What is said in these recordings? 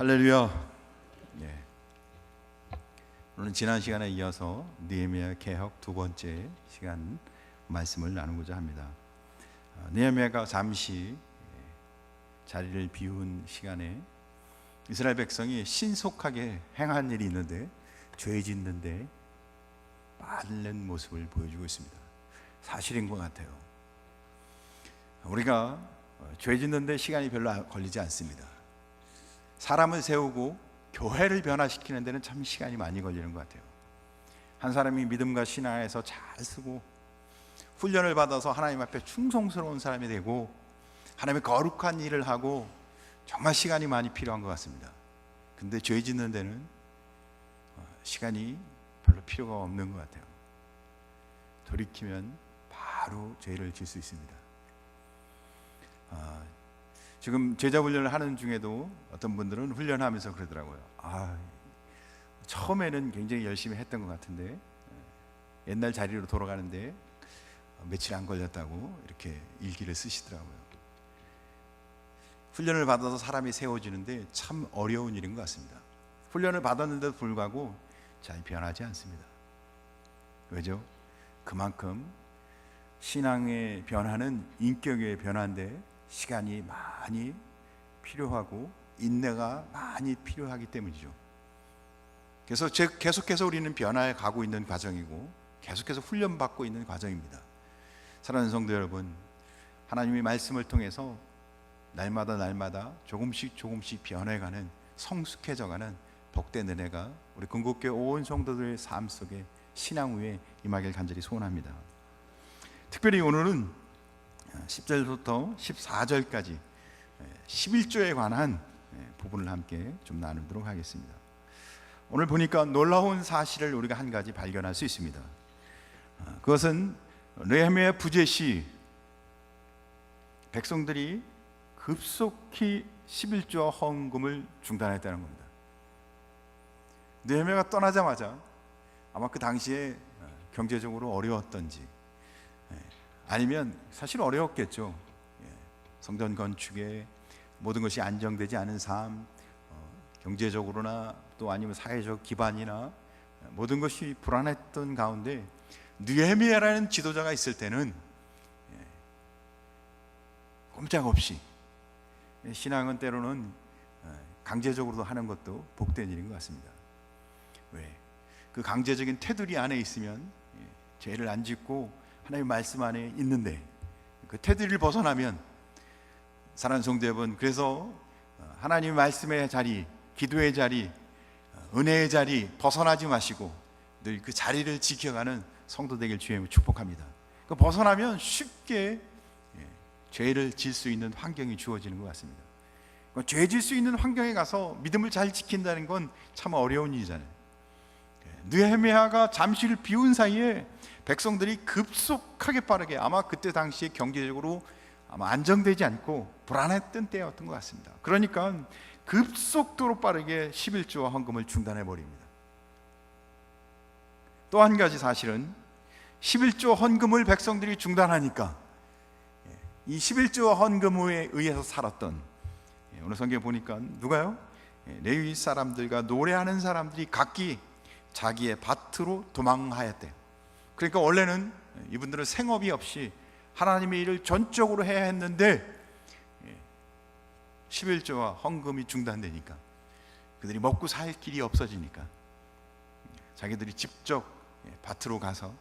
할렐루야. 네. 오늘 지난 시간에 이어서 느헤미야 개혁 두 번째 시간 말씀을 나누고자 합니다. 느헤미야가 잠시 자리를 비운 시간에 이스라엘 백성이 신속하게 행한 일이 있는데 죄 짓는데 빠른 모습을 보여주고 있습니다. 사실인 것 같아요. 우리가 죄 짓는데 시간이 별로 걸리지 않습니다. 사람을 세우고 교회를 변화시키는 데는 참 시간이 많이 걸리는 것 같아요. 한 사람이 믿음과 신앙에서 잘 쓰고 훈련을 받아서 하나님 앞에 충성스러운 사람이 되고 하나님의 거룩한 일을 하고 정말 시간이 많이 필요한 것 같습니다. 근데 죄 짓는 데는 시간이 별로 필요가 없는 것 같아요. 돌이키면 바로 죄를 질 수 있습니다. 지금 제자 훈련을 하는 중에도 어떤 분들은 훈련하면서 그러더라고요. 처음에는 굉장히 열심히 했던 것 같은데 옛날 자리로 돌아가는데 며칠 안 걸렸다고 이렇게 일기를 쓰시더라고요. 훈련을 받아서 사람이 세워지는데 참 어려운 일인 것 같습니다. 훈련을 받았는데도 불구하고 잘 변하지 않습니다. 왜죠? 그만큼 신앙의 변화는 인격의 변화인데 시간이 많이 필요하고 인내가 많이 필요하기 때문이죠. 그래서 계속해서 우리는 변화해 가고 있는 과정이고 계속해서 훈련받고 있는 과정입니다. 사랑하는 성도 여러분, 하나님의 말씀을 통해서 날마다 조금씩 변해가는, 성숙해져가는 복된 은혜가 우리 건국교회 온 성도들의 삶 속에 신앙 위에 임하길 간절히 소원합니다. 특별히 오늘은 10절부터 14절까지 11조에 관한 부분을 함께 좀 나누도록 하겠습니다. 오늘 보니까 놀라운 사실을 우리가 한 가지 발견할 수 있습니다. 그것은 느헤미야 부재 시 백성들이 급속히 11조 헌금을 중단했다는 겁니다. 느헤미야가 떠나자마자 아마 그 당시에 경제적으로 어려웠던지 아니면 사실 어려웠겠죠. 성전 건축에 모든 것이 안정되지 않은 삶, 경제적으로나 또 아니면 사회적 기반이나 모든 것이 불안했던 가운데 느헤미야라는 지도자가 있을 때는 꼼짝없이, 신앙은 때로는 강제적으로 하는 것도 복된 일인 것 같습니다. 왜? 그 강제적인 테두리 안에 있으면 죄를 안 짓고 하나님의 말씀 안에 있는데 그 테두리를 벗어나면, 사랑하는 성도 여러분, 그래서 하나님의 말씀의 자리, 기도의 자리, 은혜의 자리 벗어나지 마시고 늘 그 자리를 지켜가는 성도 되길 주의 축복합니다. 그 벗어나면 쉽게 죄를 질 수 있는 환경이 주어지는 것 같습니다. 죄 질 수 있는 환경에 가서 믿음을 잘 지킨다는 건 참 어려운 일이잖아요. 느헤미야가 잠시를 비운 사이에 백성들이 급속하게 빠르게, 아마 그때 당시에 경제적으로 아마 안정되지 않고 불안했던 때였던 것 같습니다. 그러니까 급속도로 빠르게 11조 헌금을 중단해 버립니다. 또 한 가지 사실은 11조 헌금을 백성들이 중단하니까 이 11조 헌금에 의해서 살았던, 오늘 성경에 보니까 누가요? 레위 사람들과 노래하는 사람들이 각기 자기의 밭으로 도망하였대요. 그러니까 원래는 이분들은 생업이 없이 하나님의 일을 전적으로 해야 했는데 11조와 헌금이 중단되니까, 그들이 먹고 살 길이 없어지니까 자기들이 직접 밭으로 가서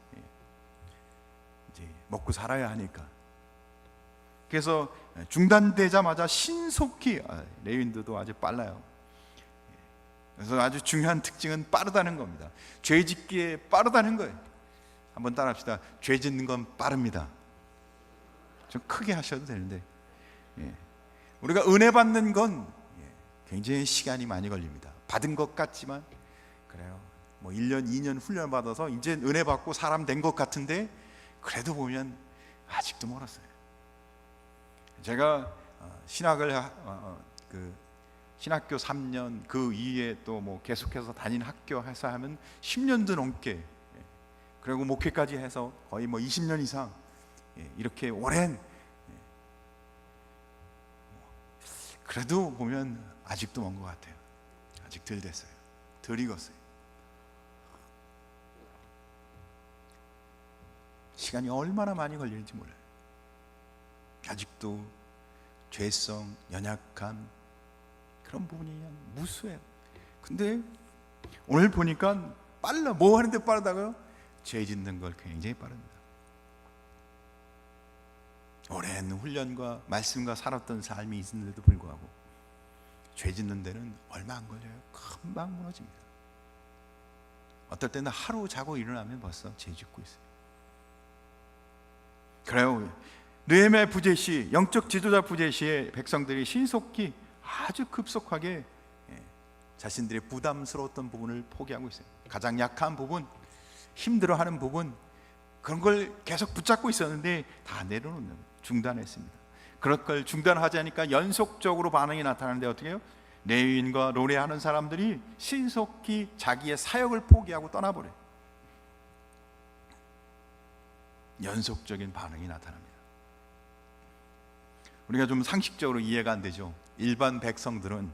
이제 먹고 살아야 하니까, 그래서 중단되자마자 신속히, 레위인들도 아주 빨라요. 그래서 아주 중요한 특징은 빠르다는 겁니다. 죄 짓기에 빠르다는 거예요. 한번 따라합시다. 죄 짓는 건 빠릅니다. 좀 크게 하셔도 되는데, 우리가 은혜 받는 건 굉장히 시간이 많이 걸립니다. 받은 것 같지만, 그래요, 뭐 1년 2년 훈련 받아서 이제 은혜 받고 사람 된 것 같은데, 그래도 보면 아직도 멀었어요. 제가 신학교 3년 그 이후에 또 뭐 계속해서 다닌 학교 해서 하면 10년도 넘게, 그리고 목회까지 해서 거의 뭐 20년 이상 이렇게 오랜, 그래도 보면 아직도 먼 것 같아요. 아직 덜 됐어요. 덜 익었어요. 시간이 얼마나 많이 걸리는지 몰라요. 아직도 죄성, 연약함 그런 부분이 그냥 무수해요. 근데 오늘 보니까 빨라. 뭐 하는데 빠르다고요? 죄 짓는 걸 굉장히 빠릅니다. 오랜 훈련과 말씀과 살았던 삶이 있는데도 불구하고 죄 짓는 데는 얼마 안 걸려요. 금방 무너집니다. 어떨 때는 하루 자고 일어나면 벌써 죄 짓고 있어요. 그래요. 느헤미야 부재 시, 영적 지도자 부재 시에 백성들이 신속히 아주 급속하게 자신들의 부담스러웠던 부분을 포기하고 있어요. 가장 약한 부분, 힘들어하는 부분, 그런 걸 계속 붙잡고 있었는데 다 내려놓는, 중단했습니다. 그럴 걸 중단하자니까 연속적으로 반응이 나타나는데 어떻게 해요? 레위인과 노래하는 사람들이 신속히 자기의 사역을 포기하고 떠나버려요. 연속적인 반응이 나타납니다. 우리가 좀 상식적으로 이해가 안 되죠. 일반 백성들은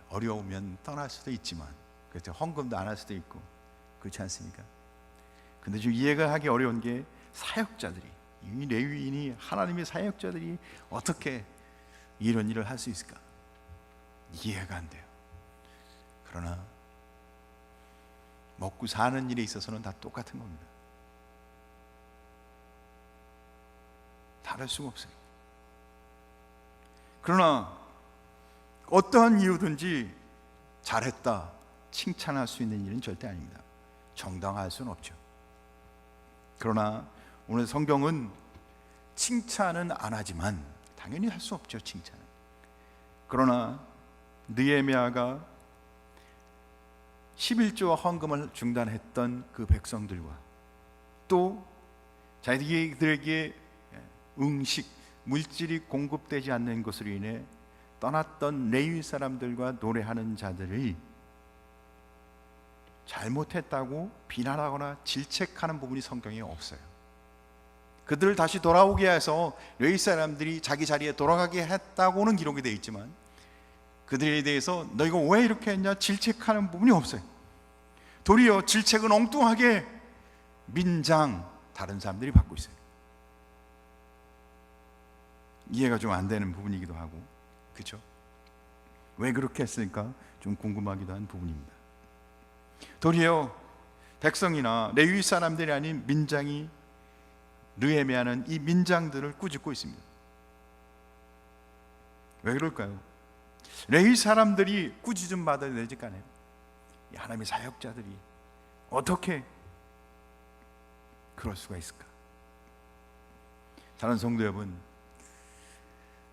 어려우면 떠날 수도 있지만, 그렇죠, 헌금도 안 할 수도 있고, 그렇지 않습니까? 근데 좀 이해가 하기 어려운 게 사역자들이, 이 레위인이, 하나님의 사역자들이 어떻게 이런 일을 할 수 있을까? 이해가 안 돼요. 그러나 먹고 사는 일에 있어서는 다 똑같은 겁니다. 다를 수가 없어요. 그러나 어떠한 이유든지 잘했다 칭찬할 수 있는 일은 절대 아닙니다. 정당화할 수는 없죠. 그러나 오늘 성경은 칭찬은 안 하지만, 당연히 할 수 없죠, 칭찬은. 그러나 느헤미야가 11조와 헌금을 중단했던 그 백성들과 또 자기들에게 음식, 물질이 공급되지 않는 것으로 인해 떠났던 레위 사람들과 노래하는 자들이 잘못했다고 비난하거나 질책하는 부분이 성경에 없어요. 그들을 다시 돌아오게 해서 레위 사람들이 자기 자리에 돌아가게 했다고는 기록이 되어 있지만, 그들에 대해서 너희가 왜 이렇게 했냐 질책하는 부분이 없어요. 도리어 질책은 엉뚱하게 민장, 다른 사람들이 받고 있어요. 이해가 좀 안 되는 부분이기도 하고, 그렇죠? 왜 그렇게 했을까 좀 궁금하기도 한 부분입니다. 도리어 백성이나 레위 사람들이 아닌 민장이, 느헤미야는 이 민장들을 꾸짖고 있습니다. 왜 그럴까요? 레위 사람들이 꾸짖음 받아야 되지 않아요? 하나님의 사역자들이 어떻게 그럴 수가 있을까? 사랑하는 성도 여러분,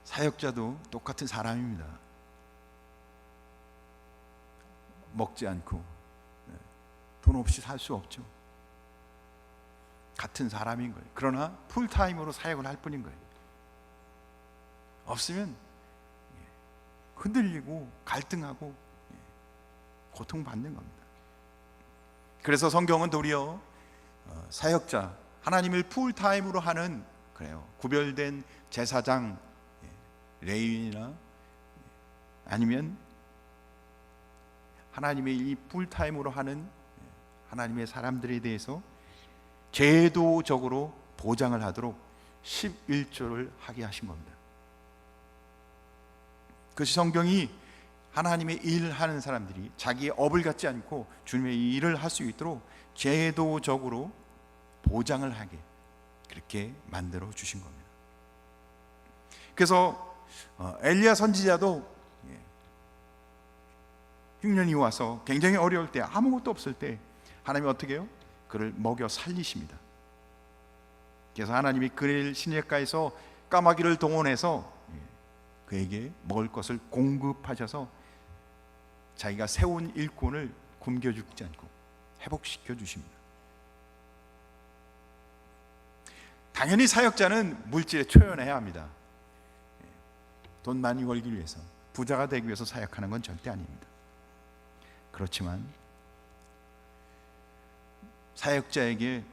사역자도 똑같은 사람입니다. 먹지 않고 돈 없이 살 수 없죠. 같은 사람인 거예요. 그러나 풀타임으로 사역을 할 뿐인 거예요. 없으면 흔들리고 갈등하고 고통받는 겁니다. 그래서 성경은 도리어 사역자, 하나님을 풀타임으로 하는, 그래요, 구별된 제사장, 레위인이나 아니면 하나님의 이 풀타임으로 하는 하나님의 사람들에 대해서 제도적으로 보장을 하도록 11조를 하게 하신 겁니다. 그것이 성경이 하나님의 일을 하는 사람들이 자기의 업을 갖지 않고 주님의 일을 할 수 있도록 제도적으로 보장을 하게 그렇게 만들어 주신 겁니다. 그래서 엘리야 선지자도 6년이 와서 굉장히 어려울 때, 아무것도 없을 때 하나님이 어떻게 해요? 그를 먹여 살리십니다. 그래서 하나님이 그릴 시냇가에서 까마귀를 동원해서 그에게 먹을 것을 공급하셔서 자기가 세운 일꾼을 굶겨 죽지 않고 회복시켜 주십니다. 당연히 사역자는 물질에 초연해야 합니다. 돈 많이 벌기 위해서, 부자가 되기 위해서 사역하는 건 절대 아닙니다. 그렇지만 사역자에게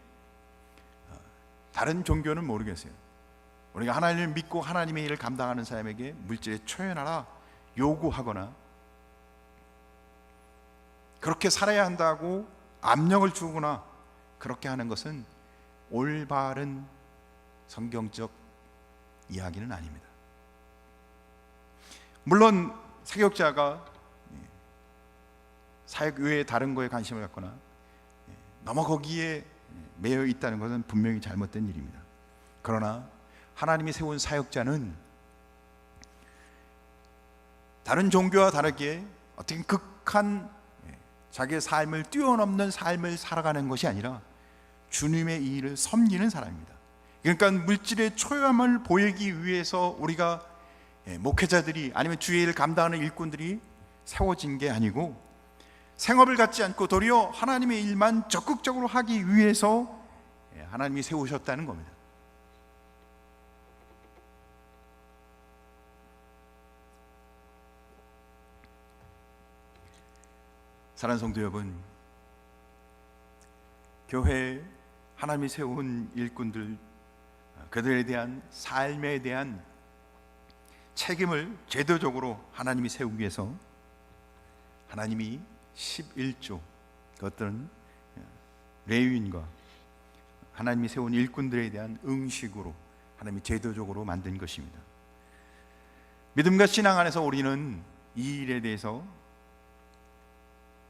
다른 종교는 모르겠어요. 우리가 하나님을 믿고 하나님의 일을 감당하는 사람에게 물질에 초연하라 요구하거나 그렇게 살아야 한다고 압력을 주거나 그렇게 하는 것은 올바른 성경적 이야기는 아닙니다. 물론 사역자가 사역 외에 다른 거에 관심을 갖거나 너무 거기에 매여 있다는 것은 분명히 잘못된 일입니다. 그러나 하나님이 세운 사역자는 다른 종교와 다르게 어떻게 극한 자기의 삶을 뛰어넘는 삶을 살아가는 것이 아니라 주님의 일을 섬기는 사람입니다. 그러니까 물질의 초요함을 보이기 위해서 우리가 목회자들이 아니면 주의 일을 감당하는 일꾼들이 세워진 게 아니고 생업을 갖지 않고 도리어 하나님의 일만 적극적으로 하기 위해서 하나님이 세우셨다는 겁니다. 사랑하는 성도 여러분, 교회에 하나님이 세운 일꾼들, 그들에 대한 삶에 대한 책임을 제도적으로 하나님이 세우기 위해서 하나님이 11조, 그것들은 레위인과 하나님이 세운 일꾼들에 대한 응식으로 하나님이 제도적으로 만든 것입니다. 믿음과 신앙 안에서 우리는 이 일에 대해서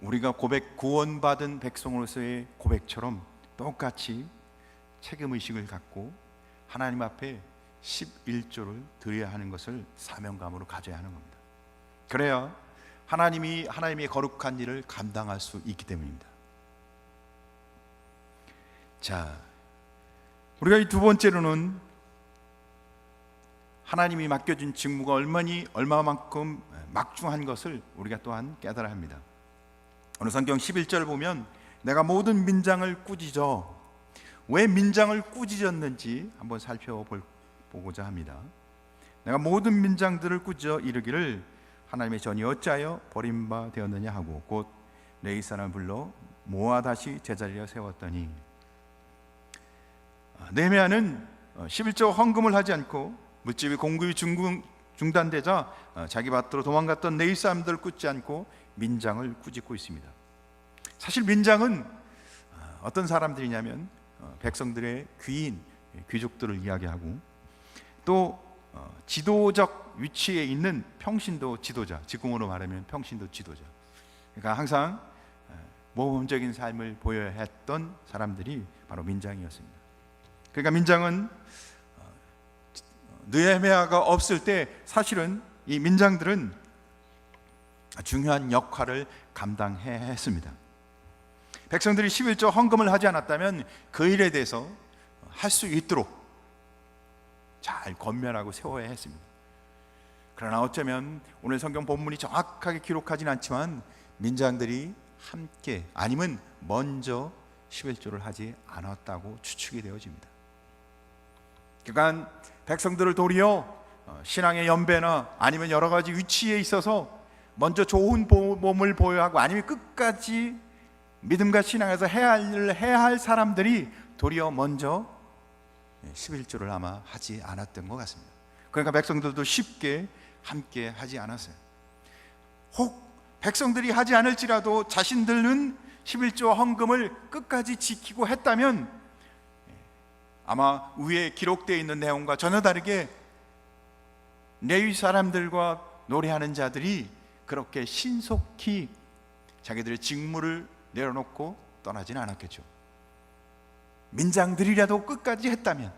우리가 구원받은 백성으로서의 고백처럼 똑같이 책임의식을 갖고 하나님 앞에 11조를 드려야 하는 것을 사명감으로 가져야 하는 겁니다. 그래야 하나님의 거룩한 일을 감당할 수 있기 때문입니다. 자, 우리가 이 두 번째로는 하나님이 맡겨준 직무가 얼마만큼 막중한 것을 우리가 또한 깨달아야 합니다. 오늘 성경 11절 보면 내가 모든 민장을 꾸짖어, 왜 민장을 꾸짖었는지 한번 살펴보고자 합니다. 내가 모든 민장들을 꾸짖어 이르기를 하나님의 전이 어찌하여 버림바 되었느냐 하고 곧 레위 사람을 불러 모아 다시 제자리에 세웠더니, 느헤미야는 11조 헌금을 하지 않고 물집이 공급이 중단되자 자기 밭으로 도망갔던 레위 사람들을 꾸짖지 않고 민장을 꾸짖고 있습니다. 사실 민장은 어떤 사람들이냐면 백성들의 귀인, 귀족들을 이야기하고 또 지도적 위치에 있는 평신도 지도자, 지금으로 말하면 평신도 지도자, 그러니까 항상 모범적인 삶을 보여야 했던 사람들이 바로 민장이었습니다. 그러니까 민장은 느헤미야가 없을 때 사실은 이 민장들은 중요한 역할을 감당해야 했습니다. 백성들이 11조 헌금을 하지 않았다면 그 일에 대해서 할 수 있도록 잘 권면하고 세워야 했습니다. 그러나 어쩌면 오늘 성경 본문이 정확하게 기록하진 않지만 민장들이 함께 아니면 먼저 11조를 하지 않았다고 추측이 되어집니다. 그러니까 백성들을 도리어 신앙의 연배나 아니면 여러 가지 위치에 있어서 먼저 좋은 몸을 보여하고 아니면 끝까지 믿음과 신앙에서 해야 할 일을 해야 할 사람들이 도리어 먼저 11조를 아마 하지 않았던 것 같습니다. 그러니까 백성들도 쉽게 함께 하지 않았어요. 혹 백성들이 하지 않을지라도 자신들은 11조 헌금을 끝까지 지키고 했다면 아마 위에 기록되어 있는 내용과 전혀 다르게 레위 사람들과 노래하는 자들이 그렇게 신속히 자기들의 직무를 내려놓고 떠나지는 않았겠죠. 민장들이라도 끝까지 했다면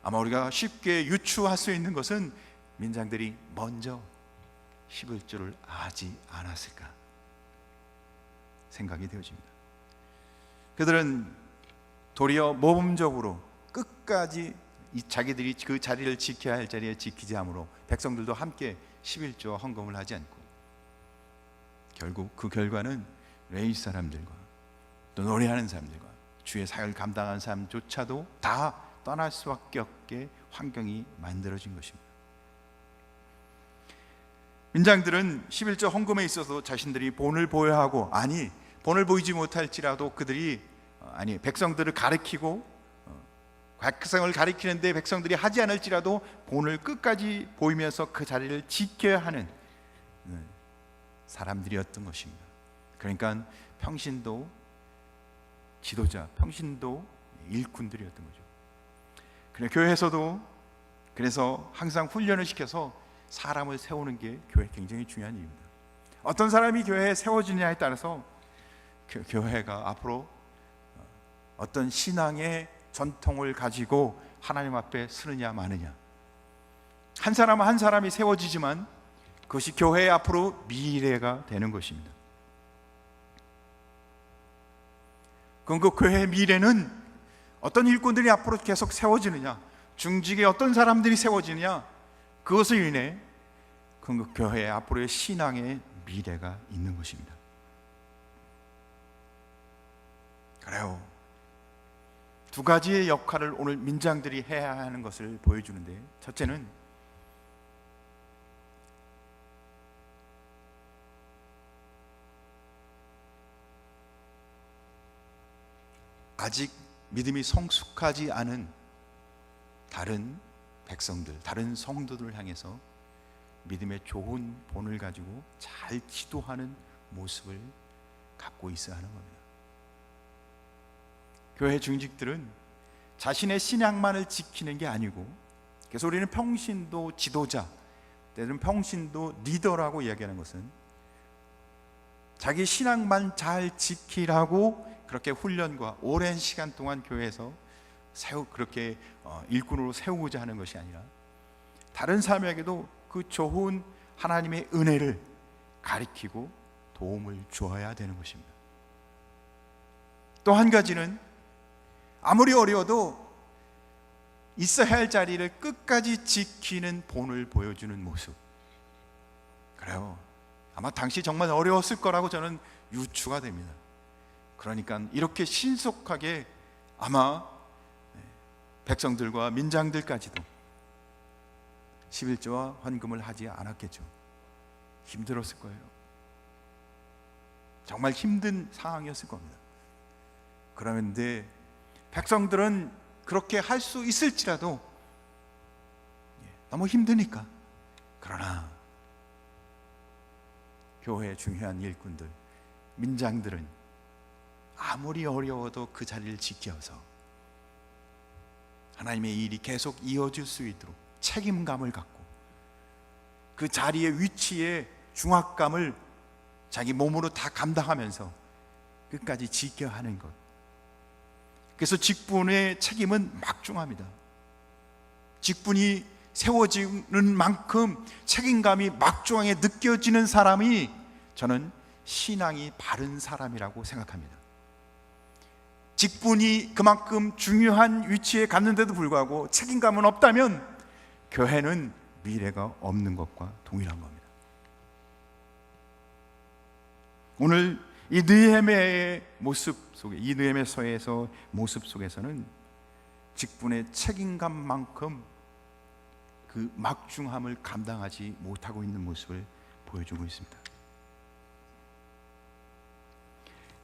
아마 우리가 쉽게 유추할 수 있는 것은 민장들이 먼저 11조를 하지 않았을까 생각이 되어집니다. 그들은 도리어 모범적으로 끝까지 자기들이 그 자리를 지켜야 할 자리에 지키지 않으므로 백성들도 함께 11조 헌금을 하지 않고 결국 그 결과는 레위 사람들과 또 노래하는 사람들과 주의 사역을 감당하는 사람조차도 다 떠날 수밖에 없게 환경이 만들어진 것입니다. 민장들은 11조 헌금에 있어서 자신들이 본을 보여야 하고 본을 보이지 못할지라도 그들이 백성들을 가리키고 백성을 가리키는데 백성들이 하지 않을지라도 본을 끝까지 보이면서 그 자리를 지켜야 하는 사람들이었던 것입니다. 그러니까 평신도 지도자, 평신도 일꾼들이었던 거죠. 그래, 교회에서도 그래서 항상 훈련을 시켜서 사람을 세우는 게 교회 굉장히 중요한 일입니다. 어떤 사람이 교회에 세워지느냐에 따라서 교회가 앞으로 어떤 신앙의 전통을 가지고 하나님 앞에 서느냐 마느냐, 한 사람 한 사람이 세워지지만 그것이 교회의 앞으로 미래가 되는 것입니다. 그럼 그 교회의 미래는 어떤 일꾼들이 앞으로 계속 세워지느냐, 중직에 어떤 사람들이 세워지느냐, 그것을 인해 그 교회의 앞으로의 신앙의 미래가 있는 것입니다. 그래요. 두 가지의 역할을 오늘 민장들이 해야 하는 것을 보여주는데, 첫째는 아직 믿음이 성숙하지 않은 다른 백성들, 다른 성도들을 향해서 믿음의 좋은 본을 가지고 잘 지도하는 모습을 갖고 있어야 하는 겁니다. 교회 중직들은 자신의 신앙만을 지키는 게 아니고, 그래서 우리는 평신도 지도자, 때로는 평신도 리더라고 이야기하는 것은 자기 신앙만 잘 지키라고 그렇게 훈련과 오랜 시간 동안 교회에서 그렇게 일꾼으로 세우고자 하는 것이 아니라 다른 사람에게도 그 좋은 하나님의 은혜를 가리키고 도움을 주어야 되는 것입니다. 또 한 가지는 아무리 어려워도 있어야 할 자리를 끝까지 지키는 본을 보여주는 모습. 그래요. 아마 당시 정말 어려웠을 거라고 저는 유추가 됩니다. 그러니까 이렇게 신속하게 아마 백성들과 민장들까지도 11조와 헌금을 하지 않았겠죠. 힘들었을 거예요. 정말 힘든 상황이었을 겁니다. 그런데 백성들은 그렇게 할 수 있을지라도 너무 힘드니까, 그러나 교회의 중요한 일꾼들, 민장들은 아무리 어려워도 그 자리를 지켜서 하나님의 일이 계속 이어질 수 있도록 책임감을 갖고 그 자리의 위치의 중압감을 자기 몸으로 다 감당하면서 끝까지 지켜야 하는 것. 그래서 직분의 책임은 막중합니다. 직분이 세워지는 만큼 책임감이 막중하게 느껴지는 사람이 저는 신앙이 바른 사람이라고 생각합니다. 직분이 그만큼 중요한 위치에 갔는데도 불구하고 책임감은 없다면 교회는 미래가 없는 것과 동일한 겁니다. 오늘 이 느헤미야의 모습 속에, 이 느헤미야서에서 모습 속에서는 직분의 책임감만큼 그 막중함을 감당하지 못하고 있는 모습을 보여주고 있습니다.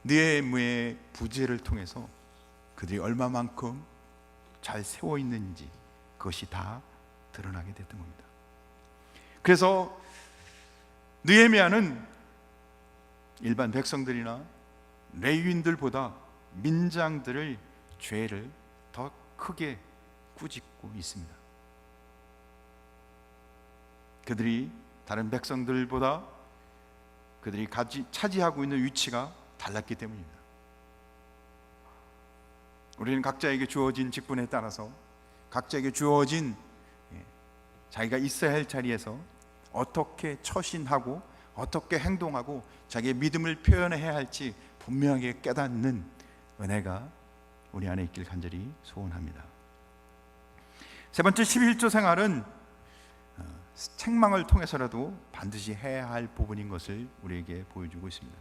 느헤미야의 부재를 통해서 그들이 얼마만큼 잘 세워 있는지 그것이 다 드러나게 됐던 겁니다. 그래서 느헤미야는 일반 백성들이나 레위인들보다 민장들을 죄를 더 크게 꾸짖고 있습니다. 그들이 다른 백성들보다 그들이 차지하고 있는 위치가 달랐기 때문입니다. 우리는 각자에게 주어진 직분에 따라서 각자에게 주어진 자기가 있어야 할 자리에서 어떻게 처신하고 어떻게 행동하고 자기의 믿음을 표현해야 할지 분명하게 깨닫는 은혜가 우리 안에 있길 간절히 소원합니다. 세 번째, 11조 생활은 책망을 통해서라도 반드시 해야 할 부분인 것을 우리에게 보여주고 있습니다.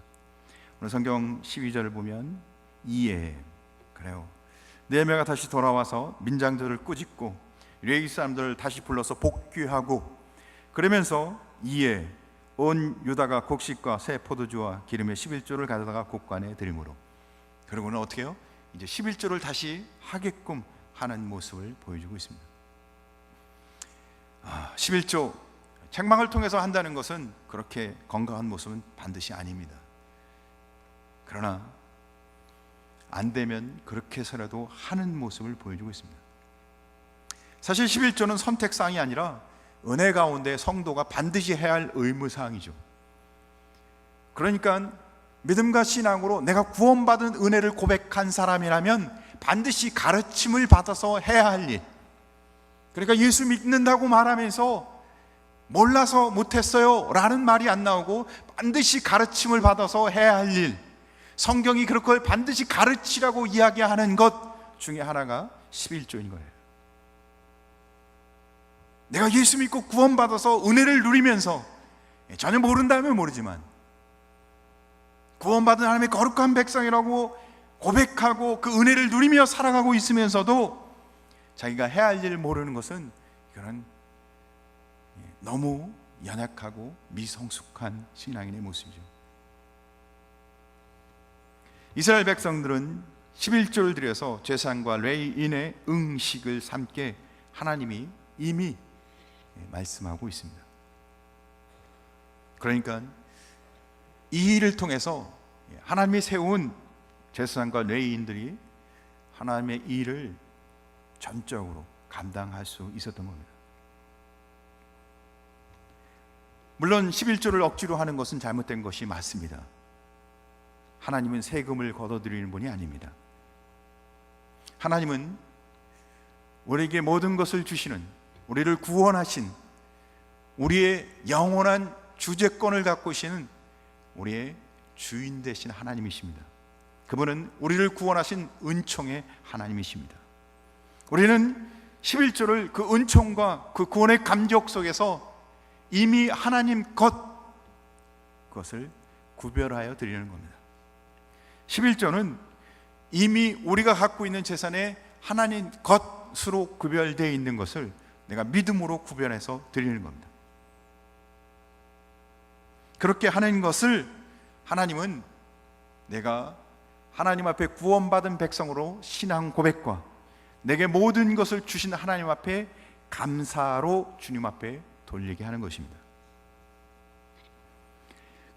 오늘 성경 12절을 보면 이에, 그래요, 느헤미야가 다시 돌아와서 민장들을 꾸짖고 레위 사람들을 다시 불러서 복귀하고, 그러면서 이에 온 유다가 곡식과 새 포도주와 기름의 11조를 가져다가 곡관에 드림으로, 그리고는 어떻게 해요? 이제 11조를 다시 하게끔 하는 모습을 보여주고 있습니다. 11조 책망을 통해서 한다는 것은 그렇게 건강한 모습은 반드시 아닙니다. 그러나 안 되면 그렇게 해서라도 하는 모습을 보여주고 있습니다. 사실 11조는 선택사항이 아니라 은혜 가운데 성도가 반드시 해야 할 의무사항이죠. 그러니까 믿음과 신앙으로 내가 구원받은 은혜를 고백한 사람이라면 반드시 가르침을 받아서 해야 할 일, 그러니까 예수 믿는다고 말하면서 몰라서 못했어요 라는 말이 안 나오고 반드시 가르침을 받아서 해야 할 일, 성경이 그걸 반드시 가르치라고 이야기하는 것 중에 하나가 11조인 거예요. 내가 예수 믿고 구원받아서 은혜를 누리면서 전혀 모른다면 모르지만 구원받은 하나님의 거룩한 백성이라고 고백하고 그 은혜를 누리며 살아가고 있으면서도 자기가 해야 할 일을 모르는 것은 이거는 너무 연약하고 미성숙한 신앙인의 모습이죠. 이스라엘 백성들은 11조를 들여서 제사장과 레위인의 응식을 삼게 하나님이 이미 말씀하고 있습니다. 그러니까 이 일을 통해서 하나님이 세운 제사장과 레위인들이 하나님의 일을 전적으로 감당할 수 있었던 겁니다. 물론 11조를 억지로 하는 것은 잘못된 것이 맞습니다. 하나님은 세금을 걷어들이는 분이 아닙니다. 하나님은 우리에게 모든 것을 주시는, 우리를 구원하신, 우리의 영원한 주재권을 갖고 계시는 우리의 주인 되신 하나님이십니다. 그분은 우리를 구원하신 은총의 하나님이십니다. 우리는 11조를 그 은총과 그 구원의 감격 속에서 이미 하나님 그것을 구별하여 드리는 겁니다. 11조는 이미 우리가 갖고 있는 재산에 하나님 것으로 구별되어 있는 것을 내가 믿음으로 구별해서 드리는 겁니다. 그렇게 하는 것을 하나님은 내가 하나님 앞에 구원받은 백성으로 신앙 고백과 내게 모든 것을 주신 하나님 앞에 감사로 주님 앞에 돌리게 하는 것입니다.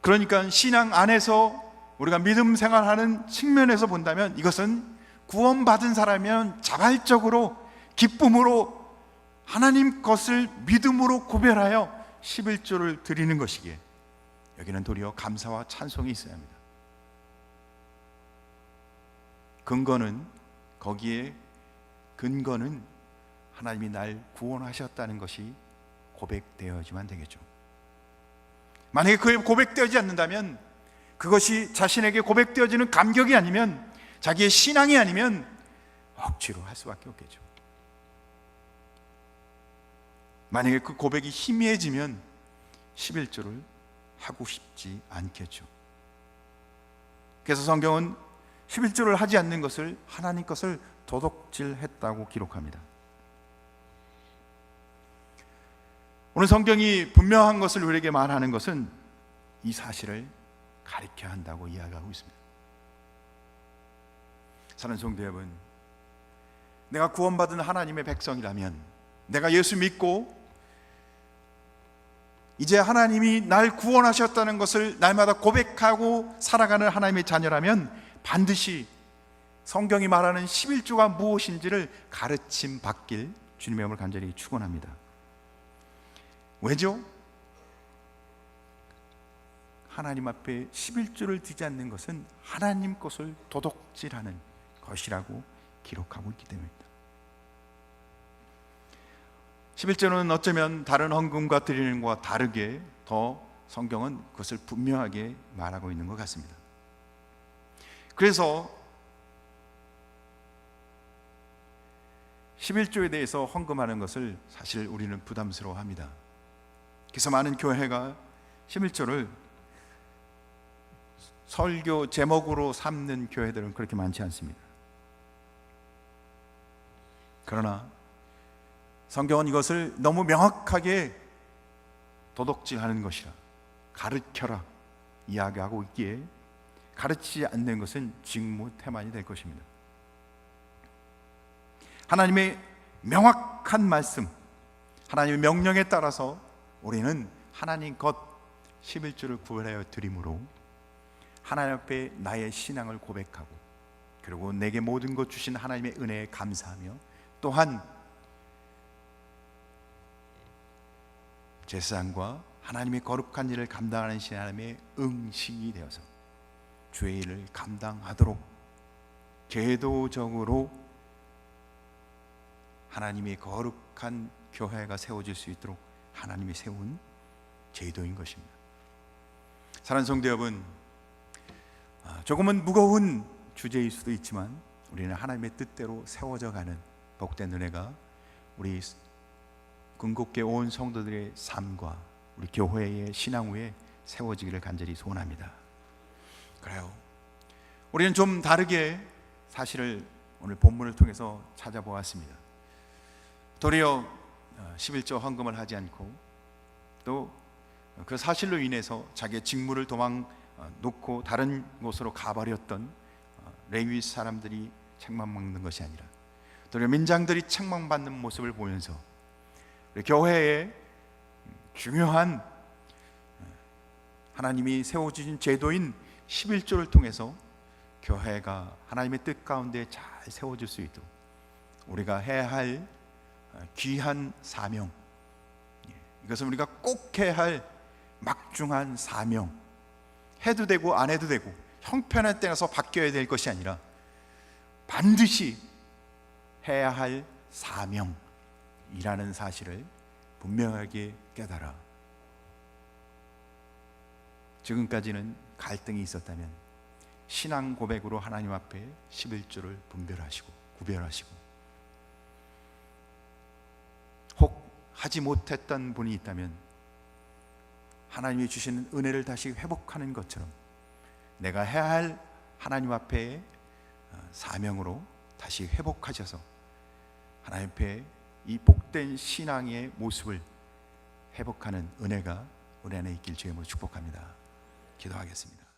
그러니까 신앙 안에서 우리가 믿음 생활하는 측면에서 본다면 이것은 구원받은 사람이면 자발적으로 기쁨으로 하나님 것을 믿음으로 구별하여 11조를 드리는 것이기에 여기는 도리어 감사와 찬송이 있어야 합니다. 거기에 근거는 하나님이 날 구원하셨다는 것이 고백되어야지만 되겠죠. 만약에 그게 고백되어지지 않는다면, 그것이 자신에게 고백되어지는 감격이 아니면, 자기의 신앙이 아니면 억지로 할 수밖에 없겠죠. 만약에 그 고백이 희미해지면 11조를 하고 싶지 않겠죠. 그래서 성경은 11조를 하지 않는 것을 하나님 것을 도둑질했다고 기록합니다. 오늘 성경이 분명한 것을 우리에게 말하는 것은 이 사실을 가르쳐야 한다고 이야기하고 있습니다. 사랑하는 성도 여러분, 내가 구원받은 하나님의 백성이라면, 내가 예수 믿고 이제 하나님이 날 구원하셨다는 것을 날마다 고백하고 살아가는 하나님의 자녀라면 반드시 성경이 말하는 11조가 무엇인지를 가르침 받길 주님의 이름으로 간절히 축원합니다. 왜죠? 하나님 앞에 11조를 드리지 않는 것은 하나님 것을 도둑질하는 것이라고 기록하고 있기 때문입니다. 11조는 어쩌면 다른 헌금과 드리는 것과 다르게 더 성경은 그것을 분명하게 말하고 있는 것 같습니다. 그래서 11조에 대해서 헌금하는 것을 사실 우리는 부담스러워합니다. 그래서 많은 교회가 11조를 설교 제목으로 삼는 교회들은 그렇게 많지 않습니다. 그러나 성경은 이것을 너무 명확하게 도둑질하는 것이라, 가르쳐라 이야기하고 있기에 가르치지 않는 것은 직무태만이 될 것입니다. 하나님의 명확한 말씀, 하나님의 명령에 따라서 우리는 하나님 것 11조를 구별하여 드림으로 하나님 앞에 나의 신앙을 고백하고, 그리고 내게 모든 것 주신 하나님의 은혜에 감사하며, 또한 제사장과 하나님의 거룩한 일을 감당하는 하나님의 응신이 되어서 주의 일을 감당하도록 제도적으로 하나님의 거룩한 교회가 세워질 수 있도록 하나님이 세운 제도인 것입니다. 사랑하는 성도 여러분, 조금은 무거운 주제일 수도 있지만 우리는 하나님의 뜻대로 세워져 가는 복된 은혜가 우리 궁극계 온 성도들의 삶과 우리 교회의 신앙 위에 세워지기를 간절히 소원합니다. 그래요, 우리는 좀 다르게 사실을 오늘 본문을 통해서 찾아보았습니다. 도리어 11조 헌금을 하지 않고 또 그 사실로 인해서 자기의 직무를 놓고 다른 곳으로 가버렸던 레위 사람들이 책망받는 것이 아니라, 도리어 민장들이 책망받는 모습을 보면서 우리 교회의 중요한 하나님이 세워주신 제도인 11조를 통해서 교회가 하나님의 뜻 가운데 잘 세워질 수 있도록 우리가 해야 할 귀한 사명, 이것은 우리가 꼭 해야 할 막중한 사명, 해도 되고 안 해도 되고 형편에 따라서 바뀌어야 될 것이 아니라 반드시 해야 할 사명이라는 사실을 분명하게 깨달아 지금까지는 갈등이 있었다면 신앙 고백으로 하나님 앞에 11조를 구별하시고 혹 하지 못했던 분이 있다면 하나님이 주시는 은혜를 다시 회복하는 것처럼 내가 해야 할 하나님 앞에 사명으로 다시 회복하셔서 하나님 앞에 이 복된 신앙의 모습을 회복하는 은혜가 우리 안에 있길 주의 이름으로 축복합니다. 기도하겠습니다.